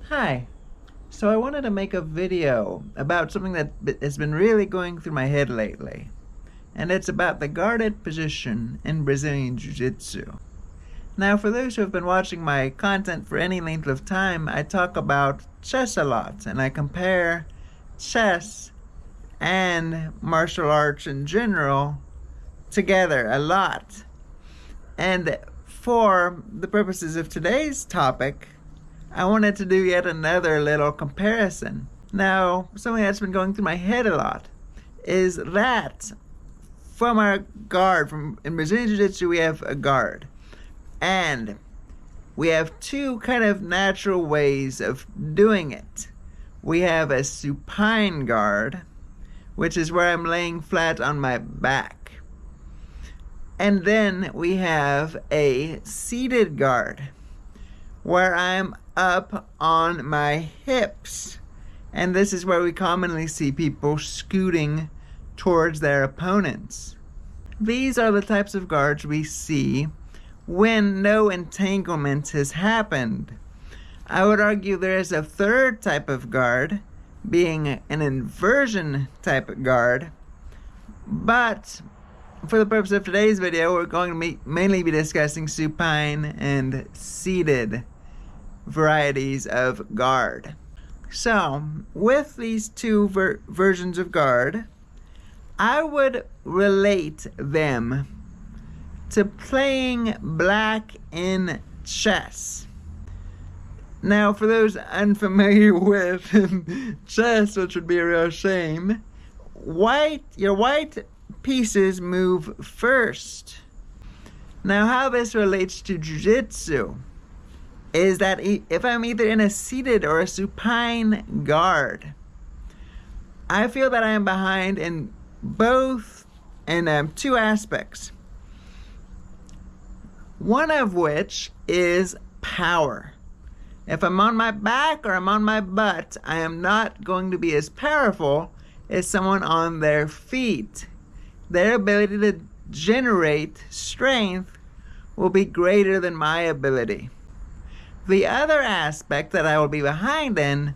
Hi. So I wanted to make a video about something that has been really going through my head lately. And it's about the guarded position in Brazilian Jiu-Jitsu. Now, for those who have been watching my content for any length of time, I talk about chess a lot, and I compare chess and martial arts in general together a lot. And for the purposes of today's topic, I wanted to do yet another little comparison. Now, something that's been going through my head a lot is that from our guard, in Brazilian Jiu-Jitsu we have a guard. And we have two kind of natural ways of doing it. We have a supine guard, which is where I'm laying flat on my back. And then we have a seated guard, where I'm up on my hips. And this is where we commonly see people scooting towards their opponents. These are the types of guards we see when no entanglement has happened. I would argue there is a third type of guard, being an inversion type of guard, but for the purpose of today's video, we're going to mainly be discussing supine and seated varieties of guard. So, with these two versions of guard, I would relate them to playing black in chess. Now, for those unfamiliar with chess, which would be a real shame, your white pieces move first. Now, how this relates to jiu-jitsu is that if I'm either in a seated or a supine guard, I feel that I am behind in both, in two aspects. One of which is power. If I'm on my back or I'm on my butt, I am not going to be as powerful as someone on their feet. Their ability to generate strength will be greater than my ability. The other aspect that I will be behind in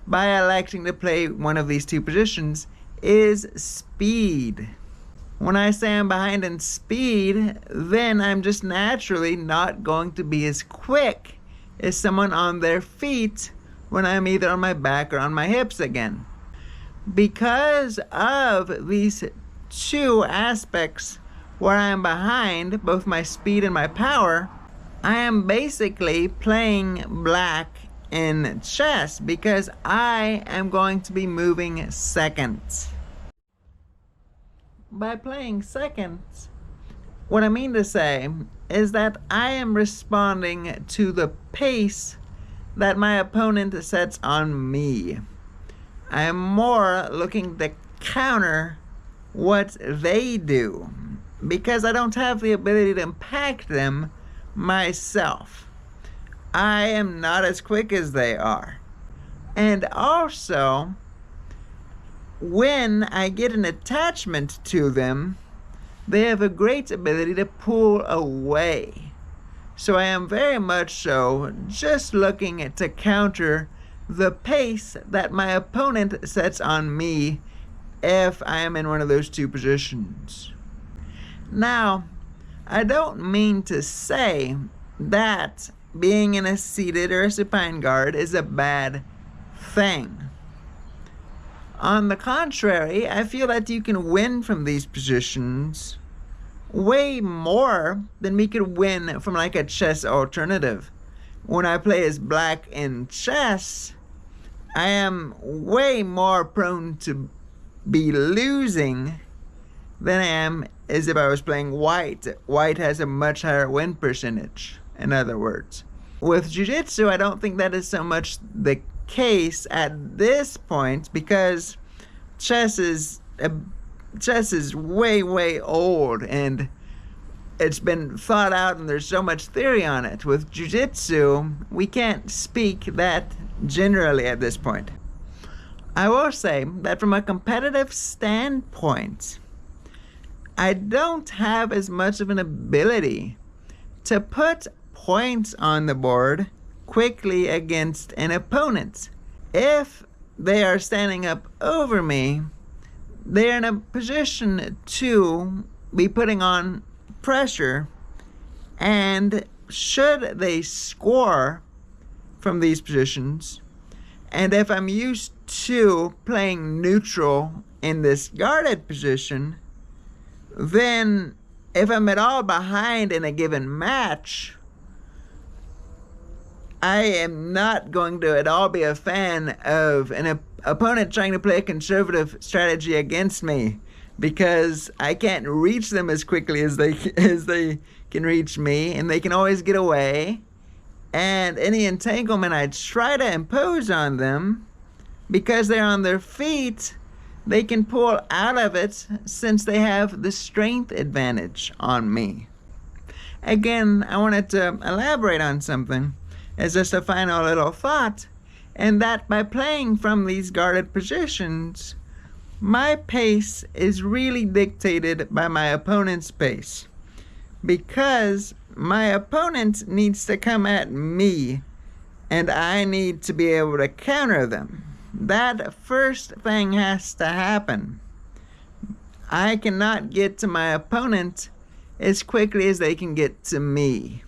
by electing to play one of these two positions is speed. When I say I'm behind in speed, then I'm just naturally not going to be as quick as someone on their feet when I'm either on my back or on my hips again. Because of these two aspects where I am behind, both my speed and my power, I am basically playing black in chess because I am going to be moving seconds. By playing seconds, what I mean to say is that I am responding to the pace that my opponent sets on me. I am more looking to counter what they do because I don't have the ability to impact them myself. I am not as quick as they are. And also, when I get an attachment to them, they have a great ability to pull away. So I am very much so just looking to counter the pace that my opponent sets on me if I am in one of those two positions. Now, I don't mean to say that being in a seated or a supine guard is a bad thing. On the contrary, I feel that you can win from these positions way more than we could win from like a chess alternative. When I play as black in chess, I am way more prone to be losing than I am as if I was playing white. White has a much higher win percentage, in other words. With jiu-jitsu, I don't think that is so much the case at this point because chess is way old and it's been thought out and there's so much theory on it. With jiu-jitsu, we can't speak that generally at this point. I will say that from a competitive standpoint, I don't have as much of an ability to put points on the board quickly against an opponent. If they are standing up over me, they're in a position to be putting on pressure, and should they score from these positions, and if I'm used to playing neutral in this guarded position, then if I'm at all behind in a given match, I am not going to at all be a fan of an opponent trying to play a conservative strategy against me, because I can't reach them as quickly as they can reach me, and they can always get away. And any entanglement I try to impose on them, because they're on their feet, they can pull out of it since they have the strength advantage on me. Again, I wanted to elaborate on something as just a final little thought, and that by playing from these guarded positions, my pace is really dictated by my opponent's pace, because my opponent needs to come at me and I need to be able to counter them. That first thing has to happen. I cannot get to my opponent as quickly as they can get to me.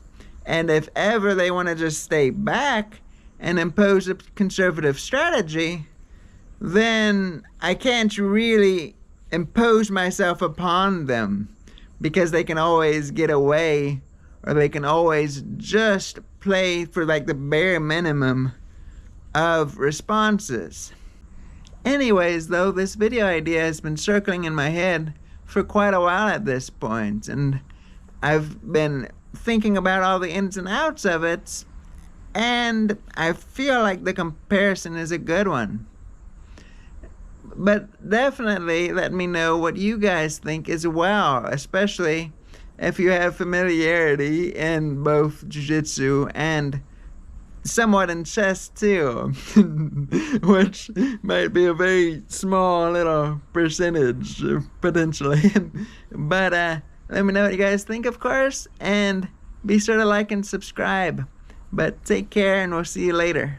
And if ever they want to just stay back and impose a conservative strategy, then I can't really impose myself upon them, because they can always get away, or they can always just play for like the bare minimum of responses. Anyways, though, this video idea has been circling in my head for quite a while at this point, and I've been thinking about all the ins and outs of it, and I feel like the comparison is a good one. But definitely let me know what you guys think as well, especially if you have familiarity in both jiu-jitsu and somewhat in chess too, which might be a very small little percentage potentially. But let me know what you guys think, of course, and be sure to like and subscribe. But take care, and we'll see you later.